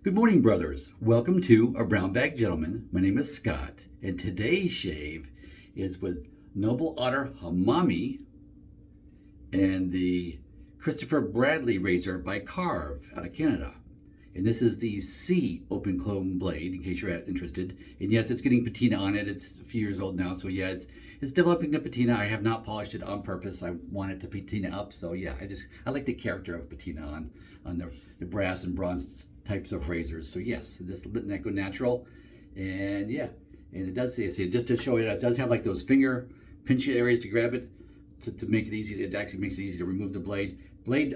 Good morning, brothers. Welcome to A Brown Bag Gentleman. My name is Scott, and today's shave is with Noble Otter Hamami and the Christopher Bradley razor by Karve out of Canada. And this is the C open clone blade, in case you're interested. And yes, it's getting patina on it. It's a few years old now, so yeah, it's developing the patina. I have not polished it on purpose. I want it to patina up, so yeah, I like the character of patina on the brass and bronze types of razors. So yes, this letting that go natural, and yeah, and it does say just to show you, it does have like those finger pinch areas to grab it to make it easy. It actually makes it easy to remove the blade.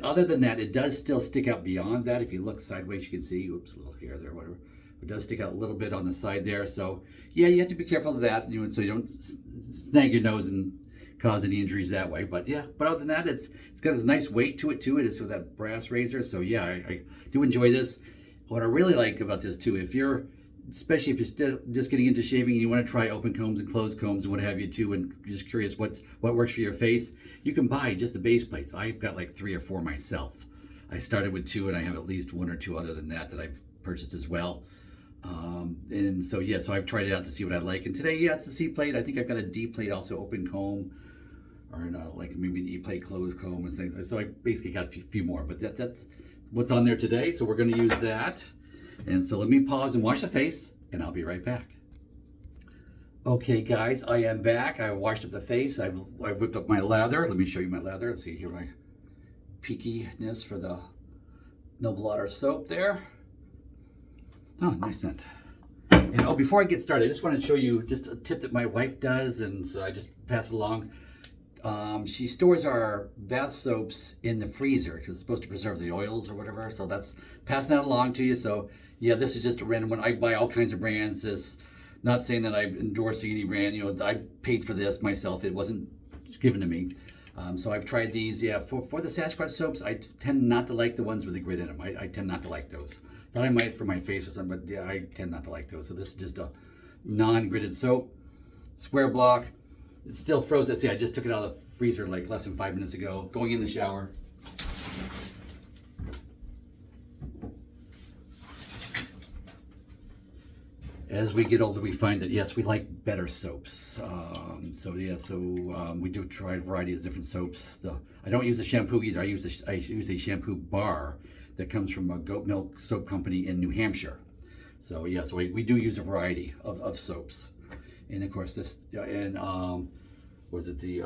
Other than that, it does still stick out beyond that. If you look sideways, you can see, oops, a little hair there, whatever. It does stick out a little bit on the side there. So yeah, you have to be careful of that, so you don't snag your nose and cause any injuries that way. But yeah, but other than that, it's got a nice weight to it too. It is with that brass razor. So yeah, I do enjoy this. What I really like about this too, especially if you're still just getting into shaving and you want to try open combs and closed combs and what have you too, and you're just curious what works for your face, you can buy just the base plates. I've got like 3 or 4 myself. I started with 2 and I have at least 1 or 2 other than that I've purchased as well. And so yeah, so I've tried it out to see what I like. And today, yeah, it's the C plate. I think I've got a D plate also, open comb, or like maybe an E plate closed comb and things. So I basically got a few more, but that's what's on there today. So we're going to use that. And so let me pause and wash the face, and I'll be right back. Okay, guys, I am back. I washed up the face. I've whipped up my lather. Let me show you my lather. Let's see here, my peakiness for the Noble Otter soap there. Oh, nice scent. And before I get started, I just want to show you just a tip that my wife does, and so I just pass it along. She stores our bath soaps in the freezer because it's supposed to preserve the oils or whatever. So that's passing that along to you. So yeah, this is just a random one. I buy all kinds of brands. This, not saying that I'm endorsing any brand. I paid for this myself. It wasn't given to me. So I've tried these. Yeah, for the Sasquatch soaps, I tend not to like the ones with the grit in them. I tend not to like those. Thought I might for my face or something, but yeah, I tend not to like those. So this is just a non-gritted soap, square block. It's still frozen. See, I just took it out of the freezer like less than 5 minutes ago, going in the shower. As we get older, we find that, yes, we like better soaps. We do try a variety of different soaps. I don't use the shampoo either. I use a shampoo bar that comes from a goat milk soap company in New Hampshire. So yeah, so we do use a variety of soaps. And of course this, was it the,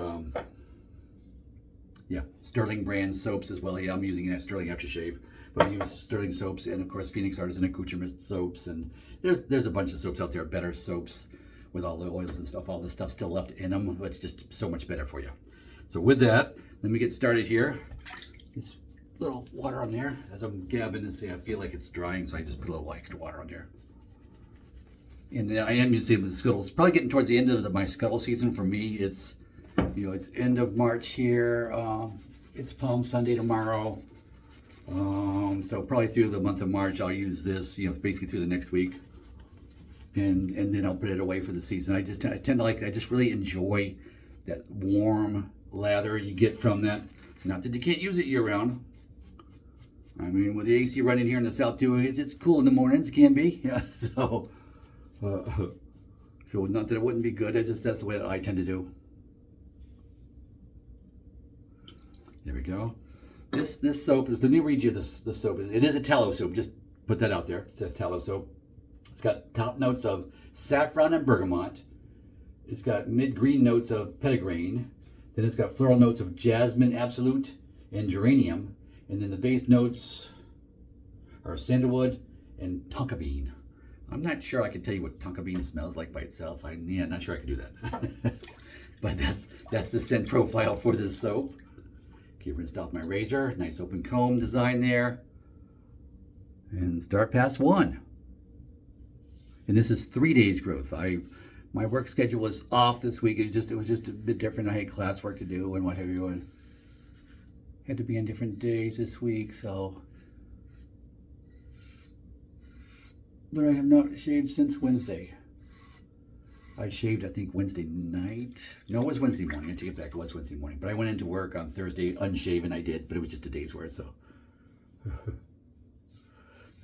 Sterling brand soaps as well. Yeah, I'm using that Sterling aftershave, but I use Sterling soaps, and of course Phoenix Artisan Accoutrement soaps, and there's a bunch of soaps out there, better soaps with all the oils and stuff, all the stuff still left in them, but it's just so much better for you. So with that, let me get started here. Just a little water on there as I'm gabbing and see, I feel like it's drying, so I just put a little extra water on there. And I am using the skuttle. It's probably getting towards the end of my skuttle season for me. It's it's end of March here. It's Palm Sunday tomorrow. So probably through the month of March, I'll use this, basically through the next week. And then I'll put it away for the season. I just really enjoy that warm lather you get from that. Not that you can't use it year round. I mean, with the AC running here in the south too, it's cool in the mornings, it can be. Yeah, so not that it wouldn't be good, that's the way that I tend to do. There we go. This soap is, let me read you this soap. It is a tallow soap, just put that out there. It's a tallow soap. It's got top notes of saffron and bergamot. It's got mid-green notes of petitgrain. Then it's got floral notes of jasmine absolute and geranium. And then the base notes are sandalwood and tonka bean. I'm not sure I can tell you what tonka bean smells like by itself. Not sure I can do that. But that's the scent profile for this soap. Okay, rinsed off my razor. Nice open comb design there. And start pass 1. And this is 3 days growth. My work schedule was off this week. It was just a bit different. I had classwork to do and what have you. And had to be on different days this week, so. But I have not shaved since Wednesday. I shaved, I think, Wednesday night. No, it was Wednesday morning. I take it back. It was Wednesday morning. But I went into work on Thursday unshaven. I did, but it was just a day's worth, so.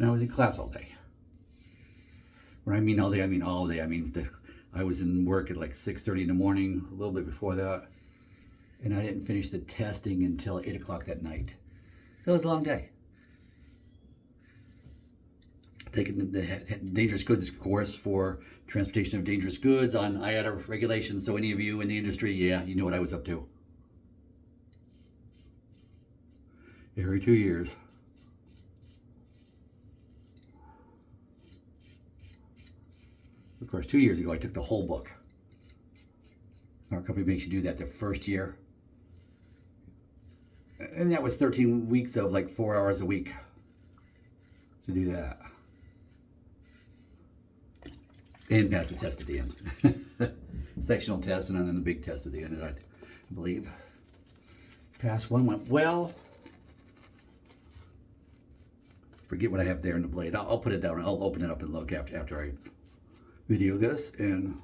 And I was in class all day. When I mean all day, I mean all day. I was in work at like 6:30 in the morning, a little bit before that. And I didn't finish the testing until 8 o'clock that night. So it was a long day. Taking the dangerous goods course for transportation of dangerous goods on IATA regulations. So any of you in the industry, yeah, you know what I was up to. Every 2 years. Of course, 2 years ago, I took the whole book. Our company makes you do that the first year. And that was 13 weeks of like 4 hours a week to do that. And pass the test at the end. Sectional test and then the big test at the end, I believe. Pass one went well. Forget what I have there in the blade. I'll put it down. I'll open it up and look after I video this, and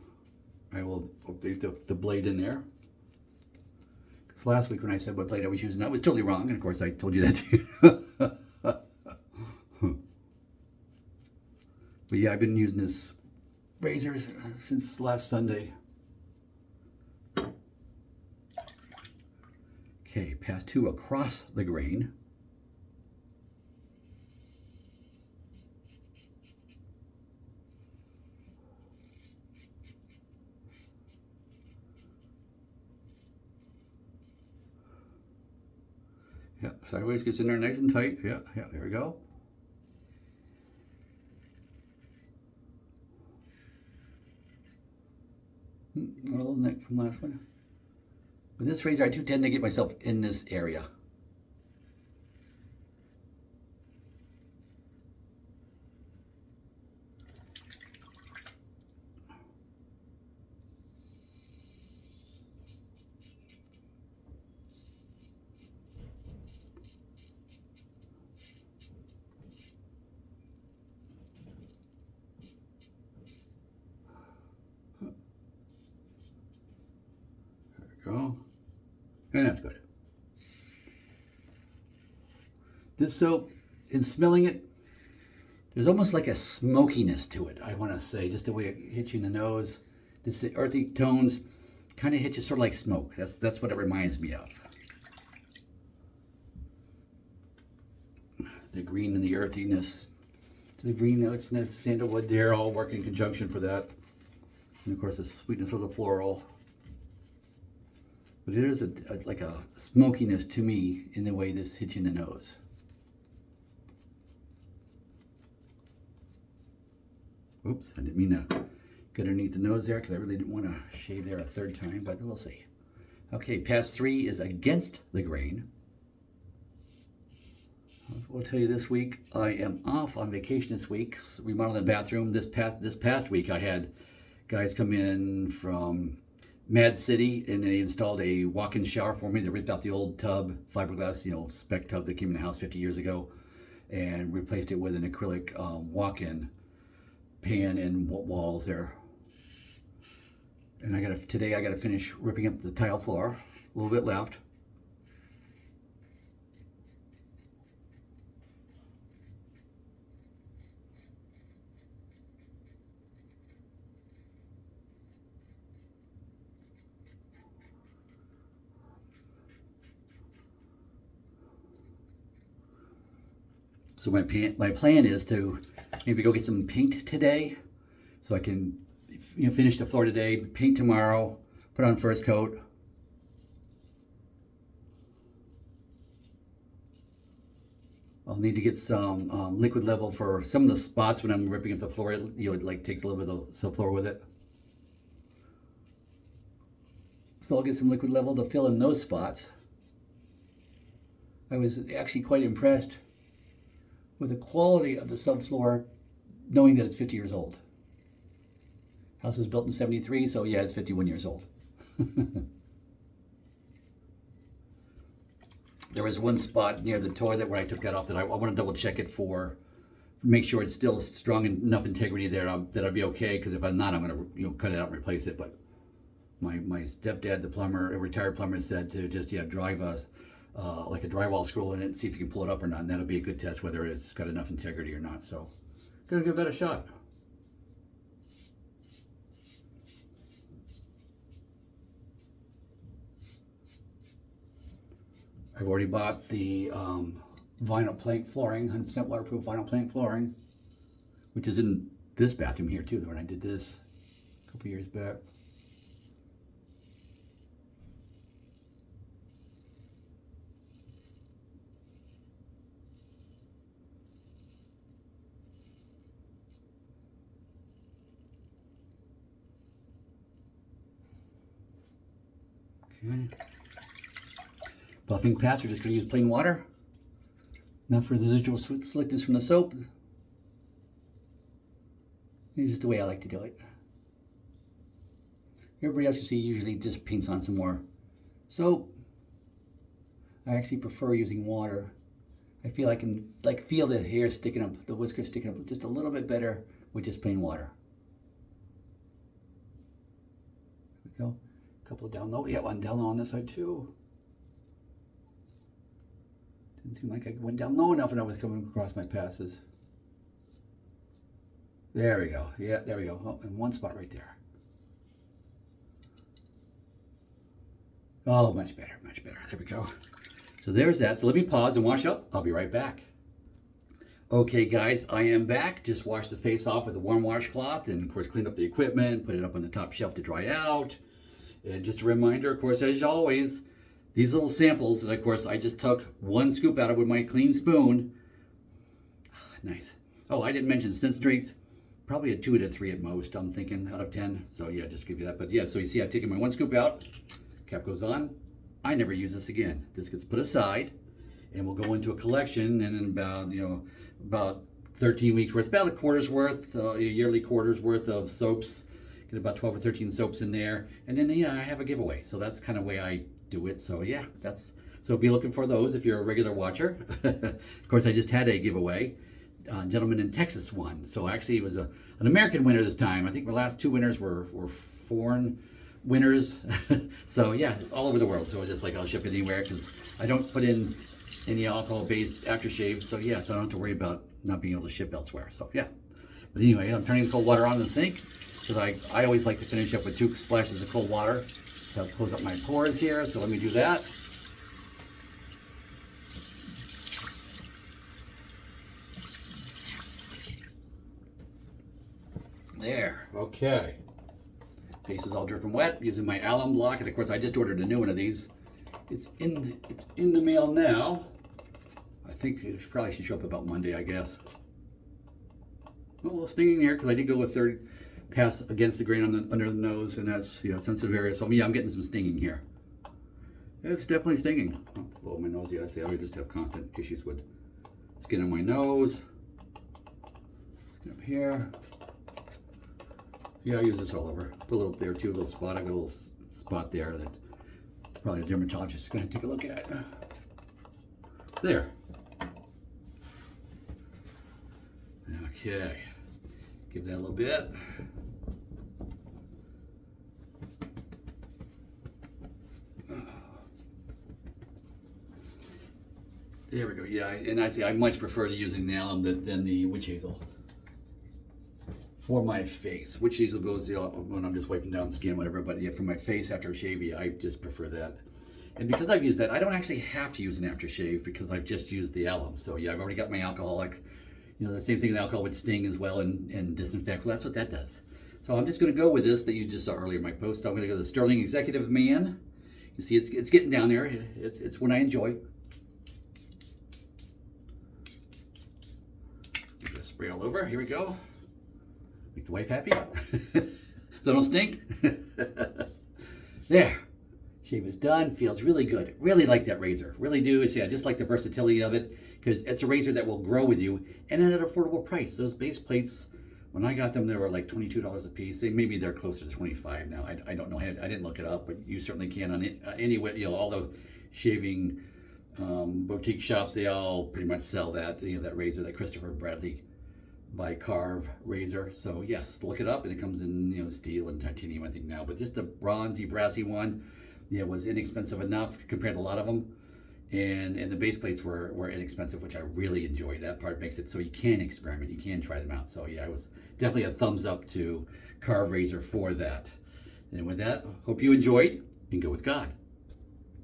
I will update the blade in there. Because last week when I said what blade I was using, I was totally wrong, and of course I told you that too. But yeah, I've been using this razors since last Sunday. Okay, pass 2 across the grain. Yeah, sideways gets in there nice and tight. Yeah, there we go. A little neck from last one. With this razor, I do tend to get myself in this area. Go. And that's good. This soap, in smelling it, there's almost like a smokiness to it, I want to say, just the way it hits you in the nose. This earthy tones kind of hit you sort of like smoke. That's what it reminds me of. The green and the earthiness. The green notes and the sandalwood there all work in conjunction for that. And of course the sweetness of the floral. But it is like a smokiness to me in the way this hits you in the nose. Oops, I didn't mean to get underneath the nose there because I really didn't want to shave there a third time, but we'll see. Okay, pass 3 is against the grain. I'll tell you this week, I am off on vacation this week, remodeling the bathroom. This past week I had guys come in from Mad City, and they installed a walk-in shower for me. They ripped out the old tub, fiberglass, spec tub that came in the house 50 years ago, and replaced it with an acrylic walk-in pan and walls there. And today I gotta finish ripping up the tile floor. A little bit left. So my plan is to maybe go get some paint today, so I can finish the floor today, paint tomorrow, put on first coat. I'll need to get some liquid level for some of the spots when I'm ripping up the floor. It like takes a little bit of subfloor with it. So I'll get some liquid level to fill in those spots. I was actually quite impressed with the quality of the subfloor, knowing that it's 50 years old. House was built in 73, so yeah, it's 51 years old. There was one spot near the toilet where I took that off that I want to double check it make sure it's still strong enough integrity there that I'd be okay, because if I'm not, I'm going to cut it out and replace it. But my stepdad, the plumber, a retired plumber, said to just drive a like a drywall scroll in it and see if you can pull it up or not. And that'll be a good test whether it's got enough integrity or not. So, gonna give that a shot. I've already bought the vinyl plank flooring, 100% waterproof vinyl plank flooring, which is in this bathroom here too, when I did this a couple years back. Okay. Buffing pass, we're just going to use plain water. Now for the residual slickness from the soap. This is the way I like to do it. Everybody else you see usually just paints on some more soap. I actually prefer using water. I feel I can feel the hair sticking up, the whiskers sticking up just a little bit better with just plain water. There we go. A couple down low. Yeah, one down low on this side too. Didn't seem like I went down low enough when I was coming across my passes. There we go. Yeah, there we go. Oh, in one spot right there. Oh, much better, much better. There we go. So there's that. So let me pause and wash up. I'll be right back. Okay, guys, I am back. Just washed the face off with a warm washcloth and, of course, cleaned up the equipment, put it up on the top shelf to dry out. And just a reminder, of course, as always, these little samples, and of course, I just took one scoop out of with my clean spoon. Nice. Oh, I didn't mention scent strength. Probably a 2 to 3 at most, I'm thinking, out of 10. So yeah, just give you that. But yeah, so you see I've taken my one scoop out. Cap goes on. I never use this again. This gets put aside, and we'll go into a collection, and in about 13 weeks worth, about a quarter's worth, a yearly quarter's worth of soaps. Get about 12 or 13 soaps in there, and then yeah, I have a giveaway. So that's kind of the way I do it. So yeah, so be looking for those if you're a regular watcher. Of course, I just had a giveaway. Gentleman in Texas won. So actually, it was an American winner this time. I think the last 2 winners were foreign winners. So yeah, all over the world. So it's just like I'll ship it anywhere because I don't put in any alcohol-based aftershave. So yeah, so I don't have to worry about not being able to ship elsewhere. So yeah. But anyway, I'm turning the cold water on in the sink because I always like to finish up with 2 splashes of cold water to help close up my pores here. So let me do that. There, okay. Face is all dripping wet using my alum block, and of course I just ordered a new one of these. It's in the mail now. I think it probably should show up about Monday, I guess. Oh, a little stinging here because I did go with 3rd pass against the grain under the nose, and that's sensitive area. So yeah, I'm getting some stinging here. It's definitely stinging. Oh, below my nose, yeah. I say I just have constant issues with skin on my nose. Skin up here. Yeah, I use this all over. Put a little there too, a little spot. I got a little spot there that probably a dermatologist is going to take a look at. There. Okay. Give that a little bit. There we go. Yeah, and I much prefer to using the alum than the witch hazel for my face. Witch hazel goes when I'm just wiping down skin, whatever. But yeah, for my face after a shave, yeah, I just prefer that. And because I've used that, I don't actually have to use an aftershave because I've just used the alum. So yeah, I've already got my alcoholic. The same thing, the alcohol would sting as well and disinfect. Well, that's what that does. So I'm just going to go with this that you just saw earlier in my post. So I'm going to go to the Sterling Executive Man. You see, it's getting down there. It's one I enjoy. Just spray all over. Here we go. Make the wife happy. So don't stink. There. Shave is done. Feels really good. Really like that razor. Really do. Yeah, just like the versatility of it because it's a razor that will grow with you and at an affordable price. Those base plates, when I got them, they were like $22 a piece. Maybe they're closer to $25 now. I don't know. I didn't look it up, but you certainly can on it. Anyway, all the shaving boutique shops, they all pretty much sell that. That razor, that Christopher Bradley by Karve razor. So yes, look it up, and it comes in steel and titanium, I think now. But just the bronzy, brassy one, was inexpensive enough compared to a lot of them. and the base plates were inexpensive, which I really enjoy. That part makes it so you can experiment, you can try them out. So yeah, it was definitely a thumbs up to Carve Razor for that. And with that, hope you enjoyed, and go with God.